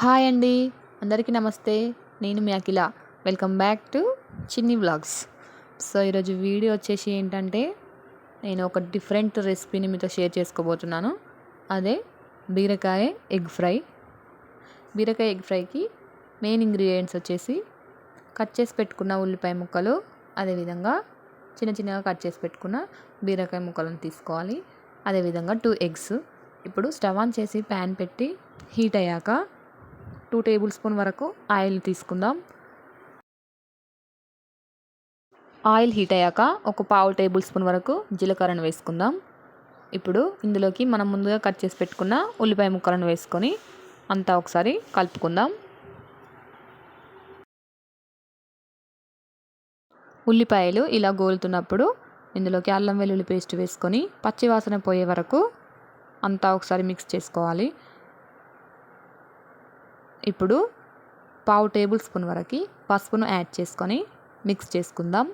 Hi అండి, అందరికీ నమస్తే. నేను మీ అఖిల. వెల్కమ్ బ్యాక్ టు చిన్ని వ్లాగ్స్. సో ఈరోజు వీడియో వచ్చేసి ఏంటంటే, నేను ఒక డిఫరెంట్ రెసిపీని మీతో షేర్ చేసుకోబోతున్నాను. అదే బీరకాయ ఎగ్ ఫ్రై. బీరకాయ ఎగ్ ఫ్రైకి మెయిన్ ఇంగ్రీడియంట్స్ వచ్చేసి కట్ చేసి పెట్టుకున్న ఉల్లిపాయ ముక్కలు, అదేవిధంగా చిన్న చిన్నగా కట్ చేసి పెట్టుకున్న బీరకాయ ముక్కలను తీసుకోవాలి. అదేవిధంగా 2 ఎగ్స్. ఇప్పుడు స్టవ్ ఆన్ చేసి ప్యాన్ పెట్టి హీట్ అయ్యాక 2 టేబుల్ స్పూన్ వరకు ఆయిల్ తీసుకుందాం. ఆయిల్ హీట్ అయ్యాక ఒక పావు టేబుల్ స్పూన్ వరకు జీలకర్రను వేసుకుందాం. ఇప్పుడు ఇందులోకి మనం ముందుగా కట్ చేసి పెట్టుకున్న ఉల్లిపాయ ముక్కలను వేసుకొని అంతా ఒకసారి కలుపుకుందాం. ఉల్లిపాయలు ఇలా గోలుతున్నప్పుడు ఇందులోకి అల్లం వెల్లుల్లి పేస్ట్ వేసుకొని పచ్చివాసన పోయే వరకు అంతా ఒకసారి మిక్స్ చేసుకోవాలి. ఇప్పుడు పావు టేబుల్ స్పూన్ వరకు పసుపును యాడ్ చేసుకొని మిక్స్ చేసుకుందాం.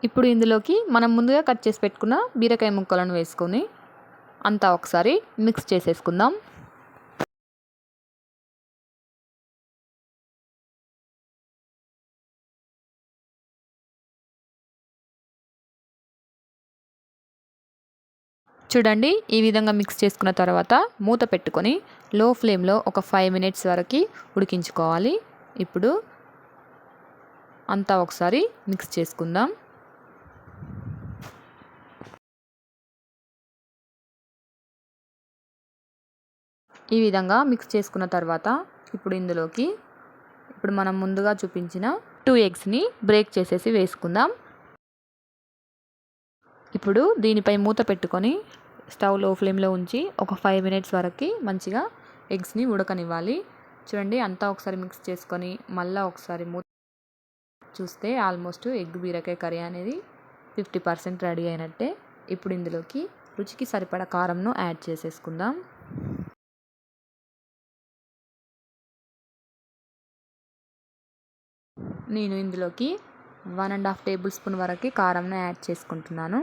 ఇప్పుడు ఇందులోకి మనం ముందుగా కట్ చేసి పెట్టుకున్న బీరకాయ ముక్కలను వేసుకొని అంతా ఒకసారి మిక్స్ చేసేసుకుందాం. చూడండి, ఈ విధంగా మిక్స్ చేసుకున్న తర్వాత మూత పెట్టుకొని లో ఫ్లేమ్లో ఒక 5 మినిట్స్ వరకు ఉడికించుకోవాలి. ఇప్పుడు అంతా ఒకసారి మిక్స్ చేసుకుందాం. ఈ విధంగా మిక్స్ చేసుకున్న తర్వాత ఇప్పుడు మనం ముందుగా చూపించిన 2 ఎగ్స్ని బ్రేక్ చేసేసి వేసుకుందాం. ఇప్పుడు దీనిపై మూత పెట్టుకొని స్టవ్ లో ఫ్లేమ్లో ఉంచి ఒక 5 మినిట్స్ వరకు మంచిగా ఎగ్స్ని ఉడకనివ్వాలి. చూడండి, అంతా ఒకసారి మిక్స్ చేసుకొని మళ్ళీ ఒకసారి మూత చూస్తే ఆల్మోస్ట్ ఎగ్ బీరకాయ కర్రీ అనేది 50% రెడీ అయినట్టే. ఇప్పుడు ఇందులోకి రుచికి సరిపడా కారంను యాడ్ చేసేసుకుందాం. నేను ఇందులోకి 1.5 టేబుల్ స్పూన్ వరకు కారంను యాడ్ చేసుకుంటున్నాను.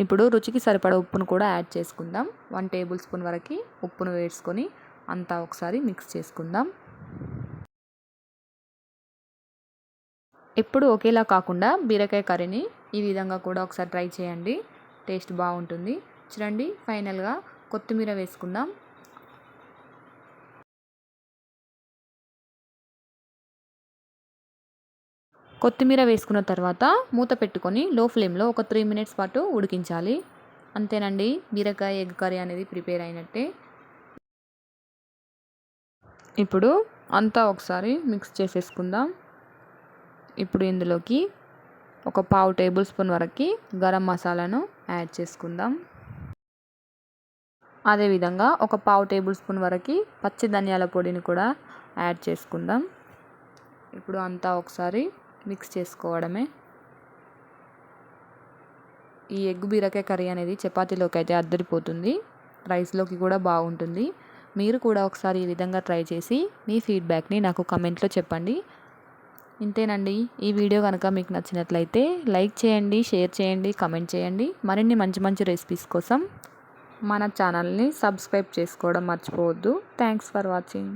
ఇప్పుడు రుచికి సరిపడా ఉప్పును కూడా యాడ్ చేసుకుందాం. 1 టేబుల్ స్పూన్ వరకు ఉప్పును వేసుకొని అంతా ఒకసారి మిక్స్ చేసుకుందాం. ఎప్పుడు ఒకేలా కాకుండా బీరకాయ కర్రీని ఈ విధంగా కూడా ఒకసారి ట్రై చేయండి, టేస్ట్ బాగుంటుంది. చూడండి, ఫైనల్గా కొత్తిమీర వేసుకుందాం. కొత్తిమీర వేసుకున్న తర్వాత మూత పెట్టుకొని లో ఫ్లేమ్లో ఒక 3 మినిట్స్ పాటు ఉడికించాలి. అంతేనండి, బీరకాయ ఎగ్ కర్రీ అనేది ప్రిపేర్ అయినట్టే. ఇప్పుడు అంతా ఒకసారి మిక్స్ చేసేసుకుందాం. ఇప్పుడు ఇందులోకి ఒక పావు టేబుల్ స్పూన్ వరకు గరం మసాలాను యాడ్ చేసుకుందాం. అదేవిధంగా ఒక పావు టేబుల్ స్పూన్ వరకు పచ్చి ధనియాల పొడిని కూడా యాడ్ చేసుకుందాం. ఇప్పుడు అంతా ఒకసారి మిక్స్ చేసుకోవడమే. ఈ ఎగ్ బీరకాయ కర్రీ అనేది చపాతీలోకి అయితే అద్దరిపోతుంది, రైస్లోకి కూడా బాగుంటుంది. మీరు కూడా ఒకసారి ఈ విధంగా ట్రై చేసి మీ ఫీడ్బ్యాక్ని నాకు కమెంట్లో చెప్పండి. ఇంతేనండి, ఈ వీడియో కనుక మీకు నచ్చినట్లయితే లైక్ చేయండి, షేర్ చేయండి, కమెంట్ చేయండి. మరిన్ని మంచి మంచి రెసిపీస్ కోసం మన ఛానల్ని సబ్స్క్రైబ్ చేసుకోవడం మర్చిపోవద్దు. Thanks for watching.